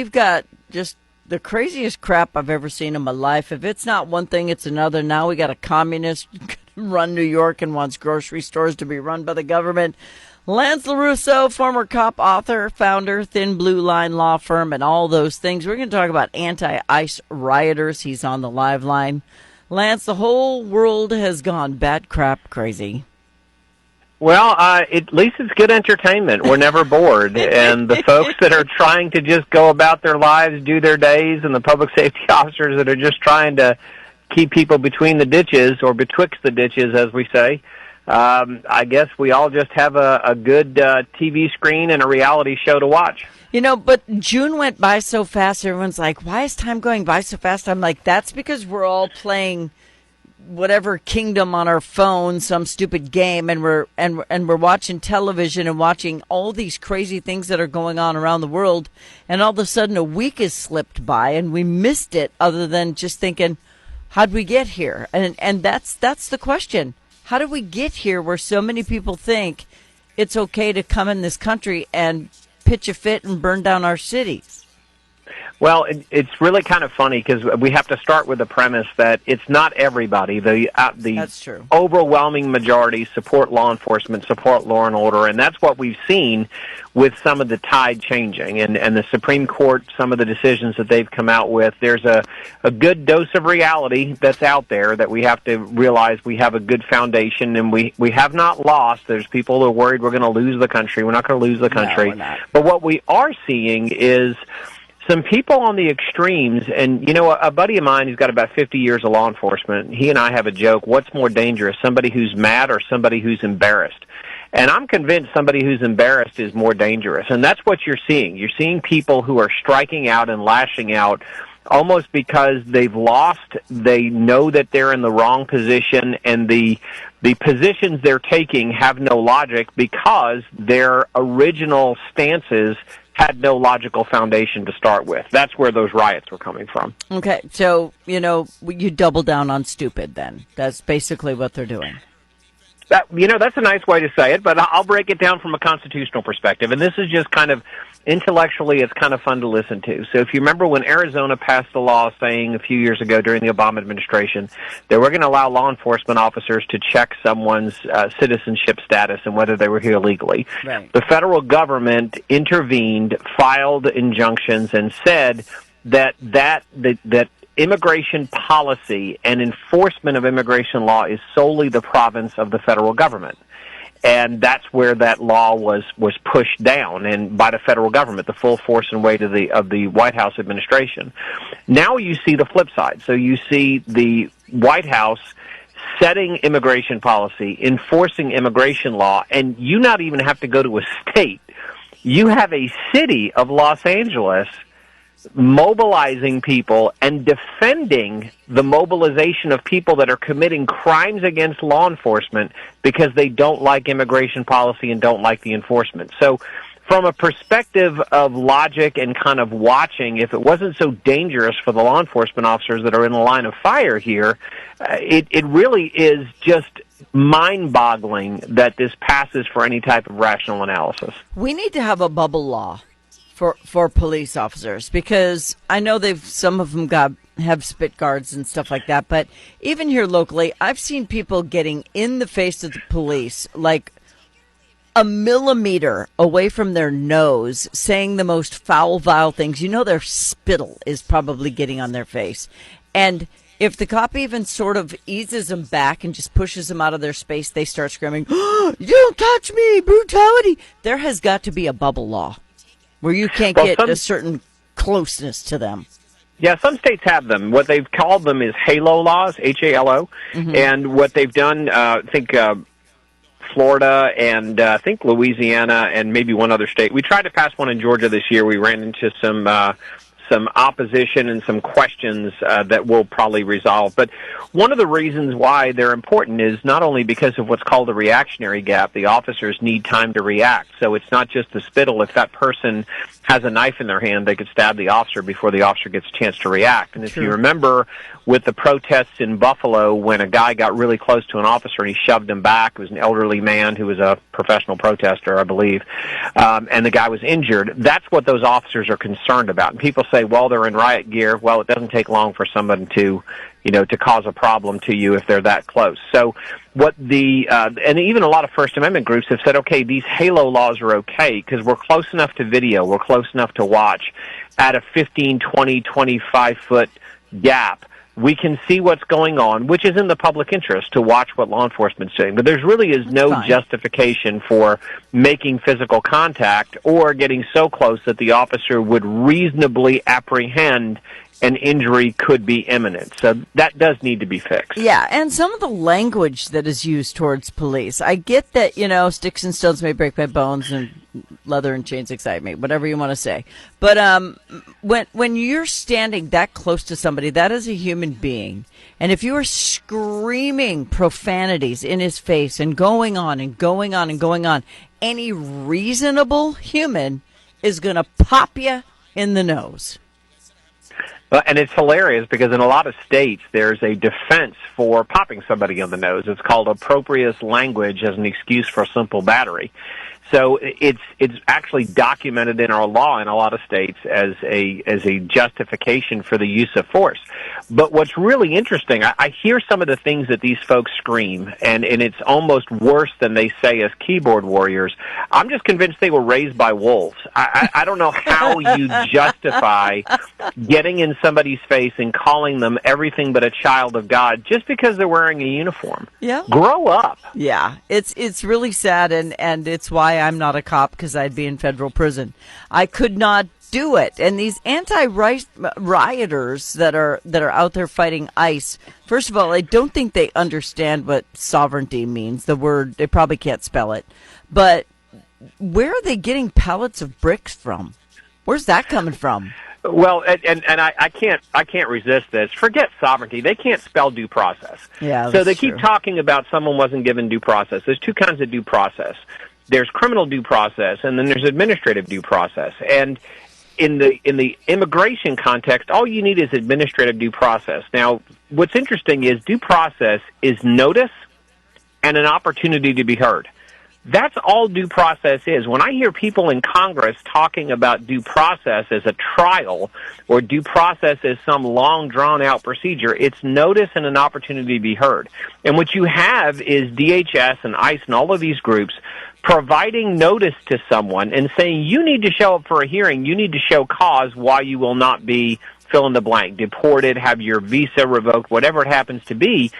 We've got just the craziest crap I've ever seen in my life. If it's not one thing, it's another. Now we got a communist run New York and wants grocery stores to be run by the government. Lance LaRusso, former cop, author, founder, Thin Blue Line law firm, and all those things. We're going to talk about anti-ICE rioters. He's on the live line. Lance, the whole world has gone bat crap crazy. Well, at least it's good entertainment. We're never bored. And the folks that are trying to just go about their lives, do their days, and the public safety officers that are just trying to keep people between the ditches, or betwixt the ditches, as we say, I guess we all just have a good TV screen and a reality show to watch. You know, but June went by so fast. Everyone's like, why is time going by so fast? I'm like, that's because we're all playing whatever kingdom on our phone, some stupid game, and we're watching television and watching all these crazy things that are going on around the world, and all of a sudden a week has slipped by and we missed it, other than just thinking, how'd we get here? And that's the question. How did we get here where so many people think it's okay to come in this country and pitch a fit and burn down our cities? Well, it's really kind of funny because we have to start with the premise that it's not everybody. That's true. Overwhelming majority support law enforcement, support law and order, and that's what we've seen with some of the tide changing. And the Supreme Court, some of the decisions that they've come out with, there's a good dose of reality that's out there that we have to realize we have a good foundation, and we have not lost. There's people who are worried we're going to lose the country. We're not going to lose the country. No, we're not. But what we are seeing is some people on the extremes, and, you know, a buddy of mine who's got about 50 years of law enforcement, he and I have a joke, what's more dangerous, somebody who's mad or somebody who's embarrassed? And I'm convinced somebody who's embarrassed is more dangerous, and that's what you're seeing. You're seeing people who are striking out and lashing out almost because they've lost, they know that they're in the wrong position, and the positions they're taking have no logic because their original stances had no logical foundation to start with. That's where those riots were coming from. Okay, so, you know, you double down on stupid then. That's basically what they're doing. That's a nice way to say it, but I'll break it down from a constitutional perspective. And this is just kind of, intellectually, it's kind of fun to listen to. So if you remember when Arizona passed a law saying a few years ago during the Obama administration that we're going to allow law enforcement officers to check someone's citizenship status and whether they were here legally, right. The federal government intervened, filed injunctions, and said that immigration policy and enforcement of immigration law is solely the province of the federal government. And that's where that law was pushed down, and by the federal government, the full force and weight of the White House administration. Now you see the flip side. So you see the White House setting immigration policy, enforcing immigration law, and you not even have to go to a state. You have a city of Los Angeles mobilizing people and defending the mobilization of people that are committing crimes against law enforcement because they don't like immigration policy and don't like the enforcement. So from a perspective of logic and kind of watching, if it wasn't so dangerous for the law enforcement officers that are in the line of fire here, it really is just mind-boggling that this passes for any type of rational analysis. We need to have a bubble law for police officers, because I know some of them have spit guards and stuff like that, but even here locally, I've seen people getting in the face of the police like a millimeter away from their nose, saying the most foul, vile things. You know, their spittle is probably getting on their face. And if the cop even sort of eases them back and just pushes them out of their space, they start screaming, "Oh, you don't touch me, brutality." There has got to be a bubble law where you can't get a certain closeness to them. Yeah, some states have them. What they've called them is HALO laws, H-A-L-O. Mm-hmm. And what they've done, I think Florida and I think Louisiana and maybe one other state. We tried to pass one in Georgia this year. We ran into some opposition and some questions that we'll probably resolve. But one of the reasons why they're important is not only because of what's called a reactionary gap. The officers need time to react. So it's not just the spittle. If that person has a knife in their hand, they could stab the officer before the officer gets a chance to react. And if you remember with the protests in Buffalo when a guy got really close to an officer and he shoved him back. It was an elderly man who was a professional protester, I believe, and the guy was injured. That's what those officers are concerned about. And people say, well, they're in riot gear. Well, it doesn't take long for someone to cause a problem to you if they're that close. So what and even a lot of First Amendment groups have said, okay, these halo laws are okay because we're close enough to video, we're close enough to watch at a 15, 20, 25-foot gap. We can see what's going on, which is in the public interest to watch what law enforcement's doing. But there really is no justification for making physical contact or getting so close that the officer would reasonably apprehend an injury could be imminent. So that does need to be fixed. Yeah, and some of the language that is used towards police. I get that, sticks and stones may break my bones and leather and chains excite me, whatever you want to say. But when you're standing that close to somebody, that is a human being. And if you are screaming profanities in his face and going on and going on and going on, any reasonable human is going to pop you in the nose. And it's hilarious because in a lot of states, there's a defense for popping somebody on the nose. It's called opprobrious language as an excuse for simple battery. So it's actually documented in our law in a lot of states as a justification for the use of force. But what's really interesting, I hear some of the things that these folks scream, and it's almost worse than they say as keyboard warriors. I'm just convinced they were raised by wolves. I don't know how you justify getting in somebody's face and calling them everything but a child of God just because they're wearing a uniform. Yeah. Grow up. Yeah, it's really sad, and it's why I'm not a cop, because I'd be in federal prison. I could not do it. And these anti-rioters that are out there fighting ICE, first of all, I don't think they understand what sovereignty means. The word, they probably can't spell it. But where are they getting pallets of bricks from? Where's that coming from? Well, and I can't resist this. Forget sovereignty. They can't spell due process. Yeah, so they true. keep talking about someone wasn't given due process. There's two kinds of due process. There's criminal due process, and then there's administrative due process. And in the immigration context, all you need is administrative due process. Now, what's interesting is due process is notice and an opportunity to be heard. That's all due process is. When I hear people in Congress talking about due process as a trial or due process as some long, drawn-out procedure, it's notice and an opportunity to be heard. And what you have is DHS and ICE and all of these groups providing notice to someone and saying, you need to show up for a hearing, you need to show cause why you will not be, fill in the blank, deported, have your visa revoked, whatever it happens to be.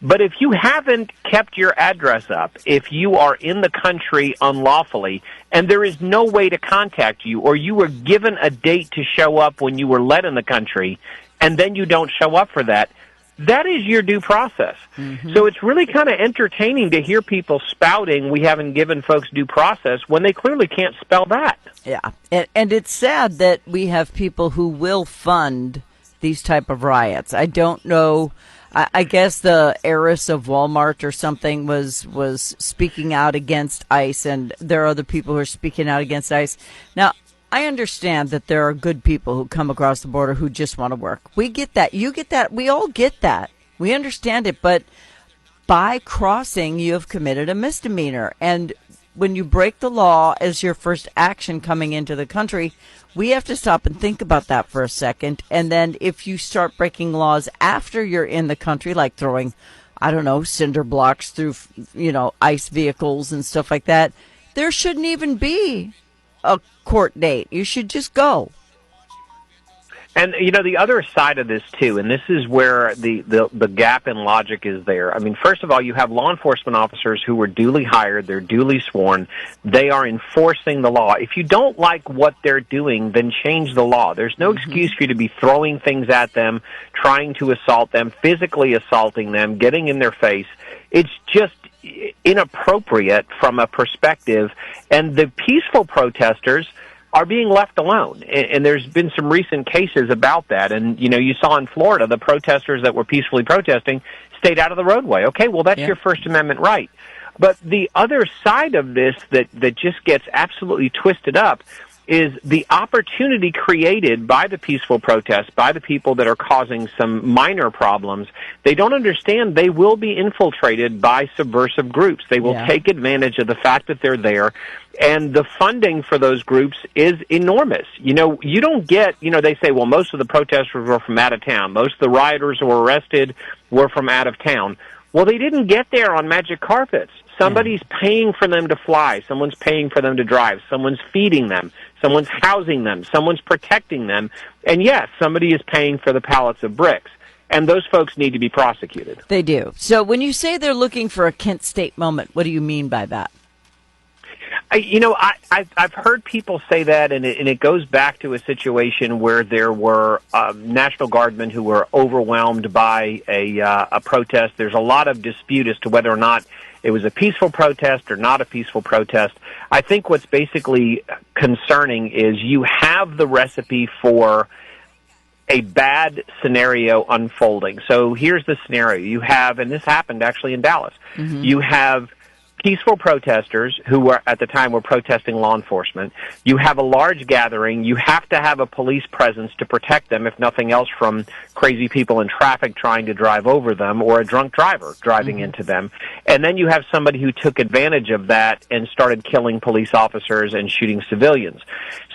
But if you haven't kept your address up, if you are in the country unlawfully, and there is no way to contact you, or you were given a date to show up when you were let in the country, and then you don't show up for that, that is your due process. Mm-hmm. So it's really kind of entertaining to hear people spouting we haven't given folks due process when they clearly can't spell that. Yeah, and it's sad that we have people who will fund these type of riots. I don't know. I guess the heiress of Walmart or something was speaking out against ICE, and there are other people who are speaking out against ICE. Now, I understand that there are good people who come across the border who just want to work. We get that. You get that. We all get that. We understand it. But by crossing, you have committed a misdemeanor. And when you break the law as your first action coming into the country, we have to stop and think about that for a second. And then if you start breaking laws after you're in the country, like throwing, I don't know, cinder blocks through, ICE vehicles and stuff like that, there shouldn't even be a court date. You should just go. And, the other side of this, too, and this is where the gap in logic is there. I mean, first of all, you have law enforcement officers who were duly hired. They're duly sworn. They are enforcing the law. If you don't like what they're doing, then change the law. There's no excuse for you to be throwing things at them, trying to assault them, physically assaulting them, getting in their face. It's just inappropriate from a perspective. And the peaceful protesters are being left alone. And there's been some recent cases about that. And, you saw in Florida, the protesters that were peacefully protesting stayed out of the roadway. Okay, well, that's your First Amendment right. But the other side of this that just gets absolutely twisted up is the opportunity created by the peaceful protests, by the people that are causing some minor problems. They don't understand they will be infiltrated by subversive groups. They will take advantage of the fact that they're there, and the funding for those groups is enormous. You don't get, they say, well, most of the protesters were from out of town. Most of the rioters who were arrested were from out of town. Well, they didn't get there on magic carpets. Somebody's paying for them to fly. Someone's paying for them to drive. Someone's feeding them. Someone's housing them. Someone's protecting them. And yes, somebody is paying for the pallets of bricks. And those folks need to be prosecuted. They do. So when you say they're looking for a Kent State moment, what do you mean by that? I've heard people say that, and it goes back to a situation where there were National Guardsmen who were overwhelmed by a protest. There's a lot of dispute as to whether or not it was a peaceful protest or not a peaceful protest. I think what's basically concerning is you have the recipe for a bad scenario unfolding. So here's the scenario. You have, and this happened actually in Dallas, you have peaceful protesters who were at the time were protesting law enforcement. You have a large gathering. You have to have a police presence to protect them, if nothing else, from crazy people in traffic trying to drive over them or a drunk driver driving into them. And then you have somebody who took advantage of that and started killing police officers and shooting civilians.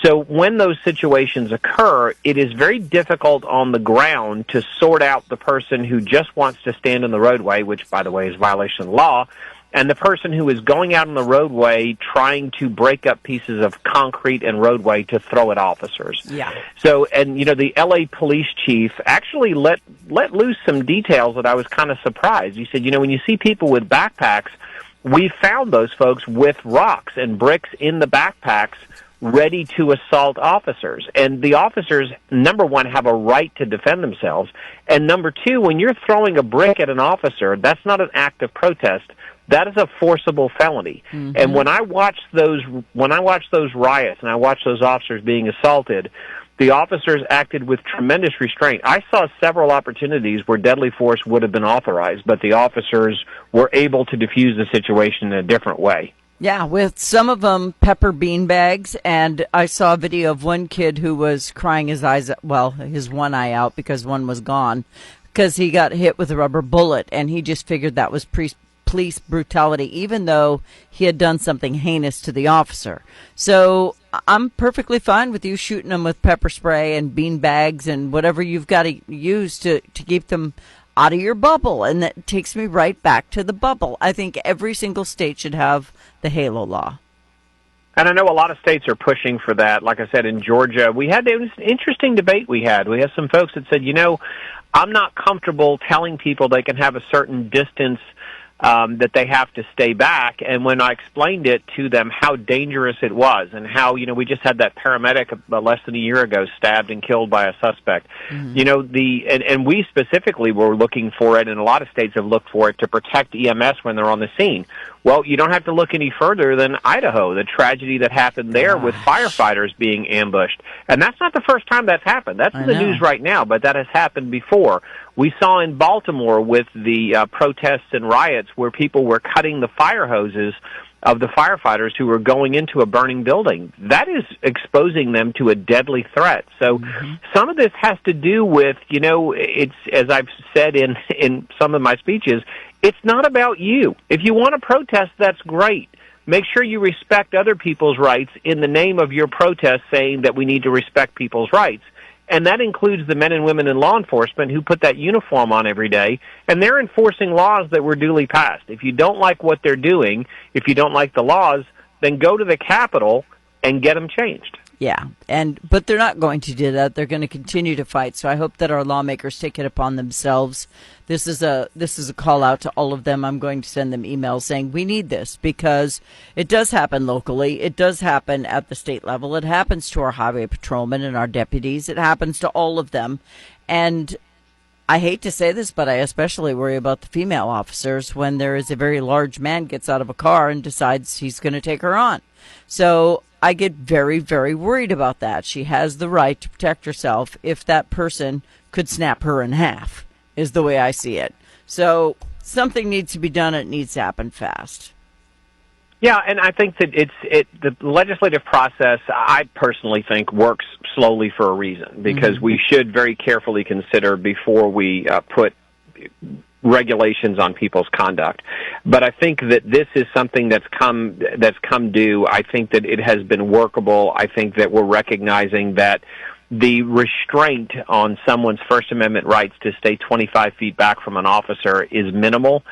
So when those situations occur, it is very difficult on the ground to sort out the person who just wants to stand in the roadway, which, by the way, is violation of law, and the person who is going out on the roadway trying to break up pieces of concrete and roadway to throw at officers. Yeah. So, and the LA police chief actually let loose some details that I was kind of surprised. He said, when you see people with backpacks, we found those folks with rocks and bricks in the backpacks ready to assault officers. And the officers, number one, have a right to defend themselves. And number two, when you're throwing a brick at an officer, that's not an act of protest. That is a forcible felony. And when I watched those riots and I watched those officers being assaulted, the officers acted with tremendous restraint. I saw several opportunities where deadly force would have been authorized, but the officers were able to defuse the situation in a different way. Yeah, with some of them pepper bean bags, and I saw a video of one kid who was crying his one eye out because one was gone because he got hit with a rubber bullet, and he just figured that was police brutality, even though he had done something heinous to the officer. So I'm perfectly fine with you shooting them with pepper spray and bean bags and whatever you've got to use to keep them out of your bubble. And that takes me right back to the bubble. I think every single state should have the Halo law. And I know a lot of states are pushing for that. Like I said, in Georgia, it was an interesting debate we had. We had some folks that said, I'm not comfortable telling people they can have a certain distance that they have to stay back. And when I explained it to them how dangerous it was and how, we just had that paramedic less than a year ago stabbed and killed by a suspect, and we specifically were looking for it, and a lot of states have looked for it to protect EMS when they're on the scene. Well, you don't have to look any further than Idaho, the tragedy that happened there with firefighters being ambushed. And that's not the first time that's happened. That's in the news right now, but that has happened before. We saw in Baltimore with the protests and riots where people were cutting the fire hoses of the firefighters who were going into a burning building. That is exposing them to a deadly threat. So some of this has to do with, it's, as I've said in some of my speeches, it's not about you. If you want to protest, that's great. Make sure you respect other people's rights in the name of your protest, saying that we need to respect people's rights. And that includes the men and women in law enforcement who put that uniform on every day, and they're enforcing laws that were duly passed. If you don't like what they're doing, if you don't like the laws, then go to the Capitol and get them changed. Yeah, but they're not going to do that. They're going to continue to fight. So I hope that our lawmakers take it upon themselves. This is a call out to all of them. I'm going to send them emails saying we need this, because it does happen locally. It does happen at the state level. It happens to our highway patrolmen and our deputies. It happens to all of them. And I hate to say this, but I especially worry about the female officers when there is a very large man gets out of a car and decides he's going to take her on. So I get very, very worried about that. She has the right to protect herself if that person could snap her in half, is the way I see it. So something needs to be done. It needs to happen fast. Yeah, and I think that the legislative process, I personally think, works slowly for a reason, because we should very carefully consider before we put regulations on people's conduct. But I think that this is something that's come due. I think that it has been workable. I think that we're recognizing that the restraint on someone's First Amendment rights to stay 25 feet back from an officer is minimal,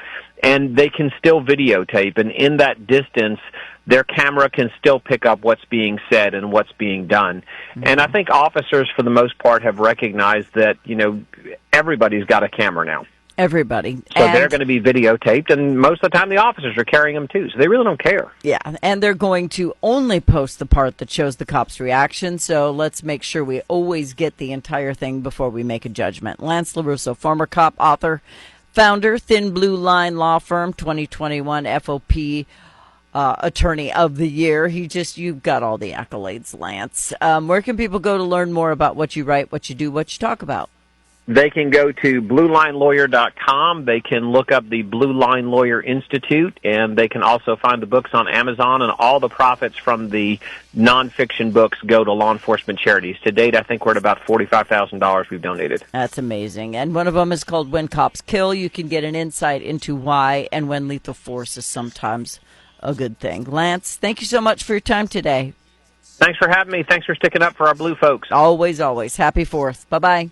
and they can still videotape, and in that distance, their camera can still pick up what's being said and what's being done. And I think officers, for the most part, have recognized that, everybody's got a camera now. Everybody. So they're going to be videotaped, and most of the time the officers are carrying them too, so they really don't care. Yeah, and they're going to only post the part that shows the cop's reaction, so let's make sure we always get the entire thing before we make a judgment. Lance LaRusso, former cop, author, founder, Thin Blue Line Law Firm, 2021 FOP Attorney of the Year. You've got all the accolades, Lance. Where can people go to learn more about what you write, what you do, what you talk about? They can go to bluelinelawyer.com. They can look up the Blue Line Lawyer Institute, and they can also find the books on Amazon, and all the profits from the nonfiction books go to law enforcement charities. To date, I think we're at about $45,000 we've donated. That's amazing. And one of them is called When Cops Kill. You can get an insight into why and when lethal force is sometimes a good thing. Lance, thank you so much for your time today. Thanks for having me. Thanks for sticking up for our blue folks. Always, always. Happy 4th. Bye-bye.